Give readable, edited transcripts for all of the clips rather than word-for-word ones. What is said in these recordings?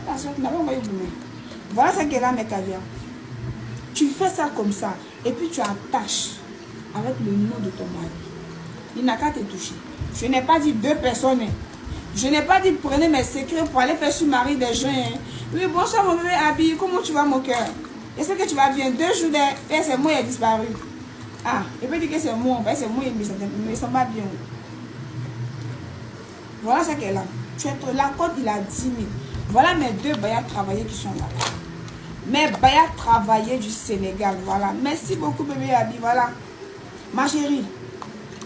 attention, tu n'as pas envoyé vous-même. Voilà ce qu'est là, mes caviars. Tu fais ça comme ça, et puis tu attaches avec le nom de ton mari. Il n'a qu'à te toucher. Je n'ai pas dit 2 personnes. Je n'ai pas dit prenez mes secrets pour aller faire sur mari des gens. Oui, bonsoir mon bébé Abi, comment tu vas mon cœur? Est-ce que tu vas bien? 2 jours et c'est moi qui est disparu. Ah, je peux dire que c'est moi, c'est moi qui me sent pas bien. Voilà ce qu'elle a. Tu es la côte, il a 10 000. Voilà mes 2 bayas travaillés qui sont là. Mes bayas travaillés du Sénégal. Voilà. Merci beaucoup, bébé Abi. Voilà. Ma chérie,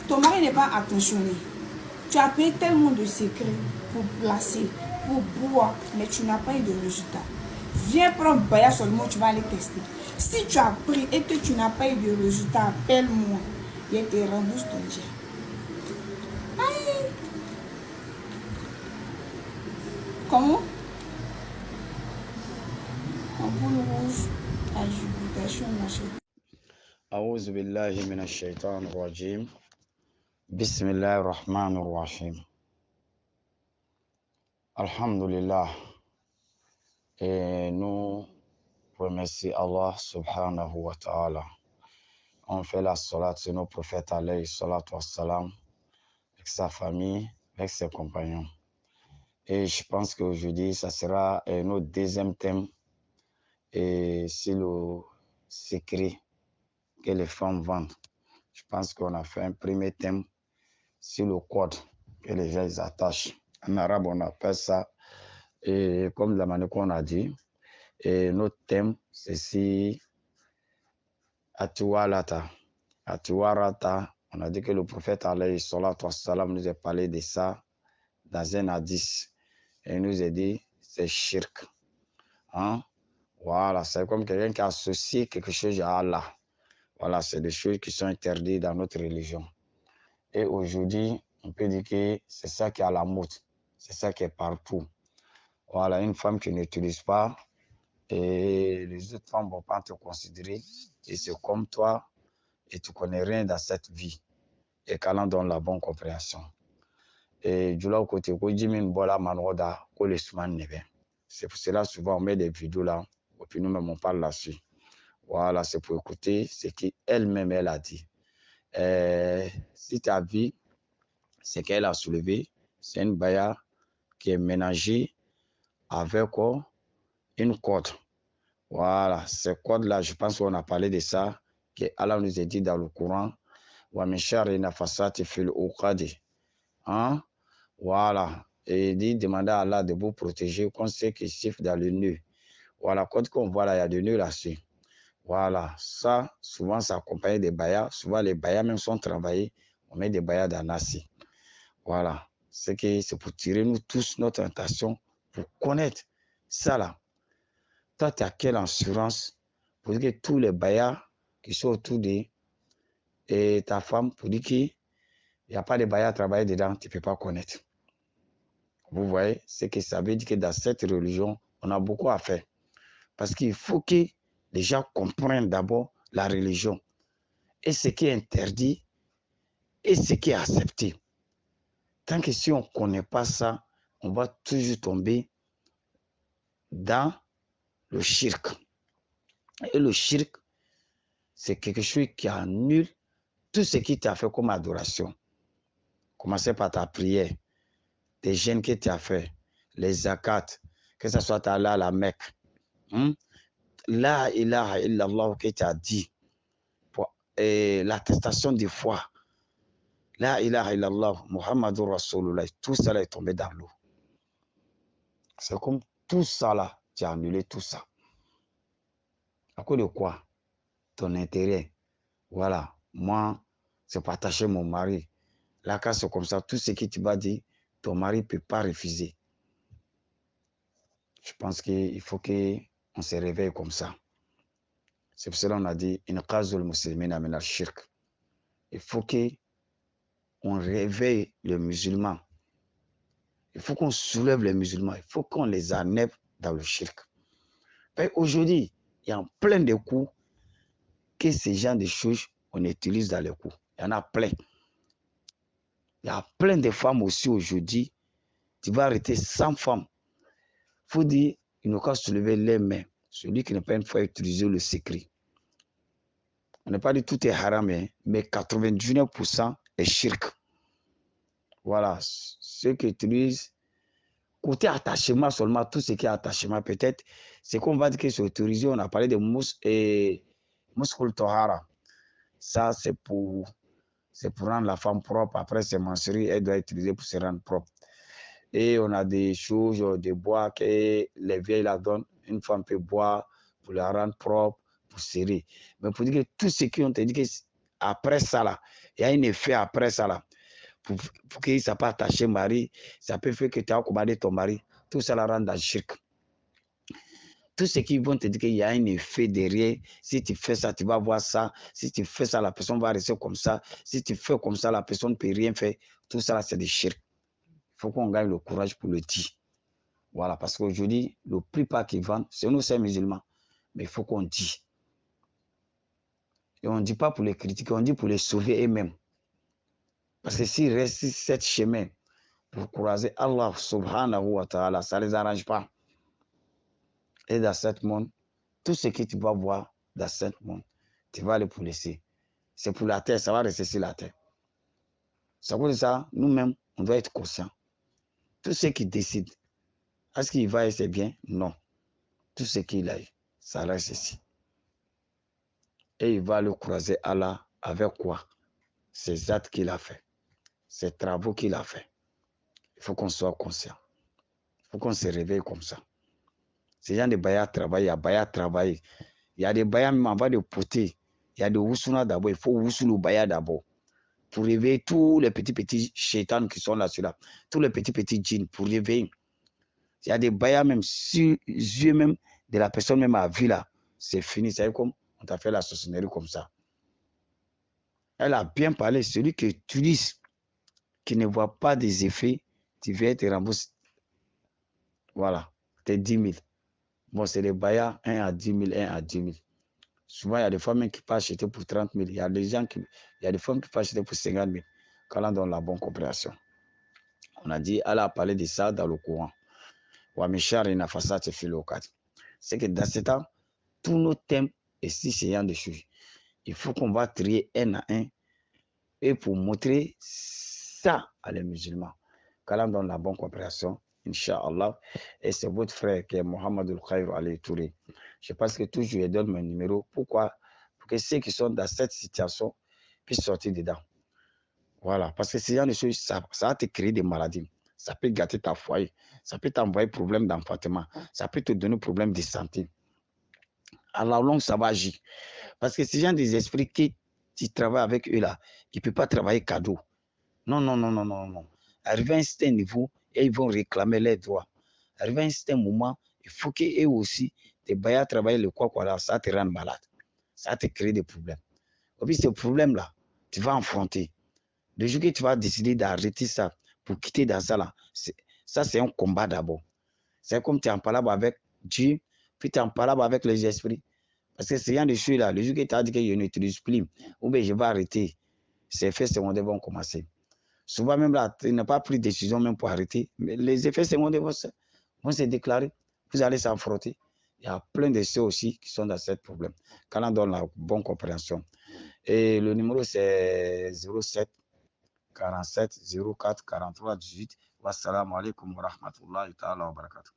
ton mari n'est pas attentionné. Tu as payé tellement de secrets pour placer, pour boire, mais tu n'as pas eu de résultat. Viens prendre baya seulement, tu vas aller tester. Si tu as pris et que tu n'as pas eu de résultat, appelle-moi. Je te rembourse ton dia. Aïe. Comment? En boule rouge, à jubilation, ma chérie. أعوذ بالله من الشيطان الرجيم بسم الله الرحمن الرحيم الحمد لله. Et nous remercions Allah subhanahu wa ta'ala. On fait la salat sur nos prophètes alayhi salatu wassalam, avec sa famille, avec ses compagnons. Et je pense qu'aujourd'hui, ça sera notre deuxième thème, et c'est le secret que les femmes vendent. Je pense qu'on a fait un premier thème sur le code que les gens ils attachent. En arabe, on appelle ça, et comme la manière qu'on a dit, et notre thème, c'est si Atiwalata. Atiwarata, on a dit que le prophète alayhi salatu wassalam nous a parlé de ça dans un hadith. Et il nous a dit, c'est shirk. Hein? Voilà, c'est comme quelqu'un qui associe quelque chose à Allah. Voilà, c'est des choses qui sont interdites dans notre religion. Et aujourd'hui, on peut dire que c'est ça qui est à la mode. C'est ça qui est partout. Voilà, une femme qui n'utilise pas et les autres femmes ne vont pas te considérer. Et c'est comme toi et tu ne connais rien dans cette vie. Et qu'Allah donne la bonne compréhension. Et du là, au côté, c'est pour cela souvent on met des vidéos là, et puis nous-mêmes on parle là-dessus. Voilà, c'est pour écouter ce qu'elle-même elle a dit. Si ta vie, ce qu'elle a soulevé, c'est une baya qui est ménagée avec quoi? Une corde. Voilà, ces cordes-là, je pense qu'on a parlé de ça, que Allah nous a dit dans le Coran, wa min sharri nafasati fil uqadi. Hein? Voilà. Et il dit, demandez à Allah de vous protéger contre ceux qui sifflent dans le nœud. Voilà, quand on voit là, il y a des nœuds là-dessus. Voilà, ça, souvent, ça accompagne des bayas. Souvent, les bayas même sont travaillés. On met des bayas dans Nassi. Voilà, c'est pour tirer nous tous notre intention, pour connaître ça là. Toi, tu as quelle assurance pour dire que tous les bayas qui sont autour de ta femme, pour dire qu'il n'y a pas de bayas à travailler dedans, tu ne peux pas connaître. Vous voyez, c'est que ça veut dire que dans cette religion, on a beaucoup à faire. Parce qu'il faut que les gens comprennent d'abord la religion et ce qui est interdit et ce qui est accepté. Tant que si on ne connaît pas ça, on va toujours tomber dans le shirk. Et le shirk, c'est quelque chose qui annule tout ce qui t'a fait comme adoration. Commencez par ta prière, tes jeûnes que tu as fait, les zakats, que ce soit allé à la Mecque. La ilaha illallah que tu as dit, l'attestation de foi, la ilaha illallah, Muhammadur Rasulullah, tout ça là est tombé dans l'eau. C'est comme tout ça là, tu as annulé tout ça. À cause de quoi? Ton intérêt. Voilà, moi, c'est partager mon mari. Là, quand c'est comme ça, tout ce que tu vas dire, ton mari ne peut pas refuser. Je pense qu'il faut qu'on se réveille comme ça. C'est pour cela qu'on a dit, il faut qu'on réveille les musulmans. Il faut qu'on soulève les musulmans. Il faut qu'on les enlève dans le shirk. Aujourd'hui, il y a plein de coups que ces gens de choses, on utilise dans les coups. Il y en a plein. Il y a plein de femmes aussi aujourd'hui. Tu vas arrêter 100 femmes. Il faut dire, il n'a qu'à soulever les mains. Celui qui n'a pas une fois utilisé le secret. On n'a pas dit tout est haram, hein, mais 99% est shirk. Voilà, ceux qui utilisent côté attachement seulement, tout ce qui est attachement, peut-être, c'est qu'on va dire que c'est autorisé. On a parlé de muskul tohara. Ça, c'est pour rendre la femme propre. Après ses menstrues, elle doit utiliser pour se rendre propre. Et on a des choses, des bois que les vieilles la donnent. Une femme peut boire pour la rendre propre, pour serrer. Mais pour dire que tout ce qui ont dit que après ça, là, il y a un effet après ça, là. Pour que ça peut attacher mari, ça peut faire que tu as commandé ton mari. Tout ça la rend dans le shirk. Tout ce qui vont te dire qu'il y a un effet derrière. Si tu fais ça, tu vas voir ça. Si tu fais ça, la personne va rester comme ça. Si tu fais comme ça, la personne ne peut rien faire. Tout ça, c'est des shirk. Il faut qu'on gagne le courage pour le dire. Voilà, parce qu'aujourd'hui, le plupart qui vendent, c'est nous, c'est musulmans. Mais il faut qu'on dise. Et on ne dit pas pour les critiquer, on dit pour les sauver eux-mêmes. Parce que s'ils restent sur cette chemin pour croiser Allah subhanahu wa ta'ala, ça ne les arrange pas. Et dans ce monde, tout ce que tu vas voir dans ce monde, tu vas le laisser. C'est pour la terre, ça va rester sur la terre. C'est pour ça, nous-mêmes, on doit être conscients. Tout ce qui décide, est-ce qu'il va et c'est bien? Non. Tout ce qu'il a, ça reste ici. Et il va le croiser Allah avec quoi? Ses actes qu'il a fait, ses travaux qu'il a fait. Il faut qu'on soit conscient. Il faut qu'on se réveille comme ça. Ces gens de Baya travaillent, il y a Baya travailler. Il y a des Baya même avant de poter. Il y a des Wusuna d'abord. Il faut Wusulu Baya d'abord. Pour réveiller tous les petits chétans qui sont là-dessus. Tous les petits djinns pour réveiller. Il y a des Baya même sur les yeux même de la personne même à vie là. C'est fini. C'est comme on t'a fait la sorcellerie comme ça. Elle a bien parlé. Celui qui utilise, qui ne voit pas des effets, tu viens te rembourser. Voilà. T'es 10 000. Bon, c'est les Baya 1 à 10 000, 1 à 10 000. Souvent, il y a des femmes qui peuvent acheter pour 30 000. Il y a des femmes qui peuvent acheter pour 50 000. Quand on donne la bonne compréhension. On a dit, elle a parlé de ça dans le courant. C'est que dans ce temps, tous nos thèmes et si c'est un de choses. Il faut qu'on va trier un à un et pour montrer ça à les musulmans. Quand on donne la bonne compréhension, Inch'Allah, et c'est votre frère qui est Mohamed Khair Ali Touré. Je pense que toujours je donne mon numéro. Pourquoi? Pour que ceux qui sont dans cette situation puissent sortir dedans. Voilà, parce que ces genre de choses, ça va te créer des maladies. Ça peut gâter ta foyer. Ça peut t'envoyer problème d'enfantement. Ça peut te donner problème de santé. À la longue, ça va agir. Parce que ces gens des esprits qui tu travailles avec eux là, qui ne peuvent pas travailler cadeau. Non, non, non, non, non, non. Arrivé à un certain niveau, et ils vont réclamer leurs droits. Arrivé à un certain moment, il faut qu'eux aussi, te baillent à travailler le quoi, là, ça te rend malade. Ça te crée des problèmes. Et puis, ce problème-là, tu vas affronter. Le jour que tu vas décider d'arrêter ça pour quitter dans ça, là, ça, c'est un combat d'abord. C'est comme tu es en palabre avec Dieu, puis tu es en palabre avec les esprits. Parce que c'est rien de choses là. Le jour que tu as dit que je n'utilise plus, ou bien je vais arrêter, ces effets secondaires vont commencer. Souvent même là, tu n'as pas pris de décision même pour arrêter, mais les effets secondaires vont se déclarer. Vous allez s'en frotter. Il y a plein de choses aussi qui sont dans ce problème. Quand on donne la bonne compréhension. Et le numéro c'est 07 47 04 43 18. Wassalamu alaikum wa rahmatullahi ta'ala wa barakatuh.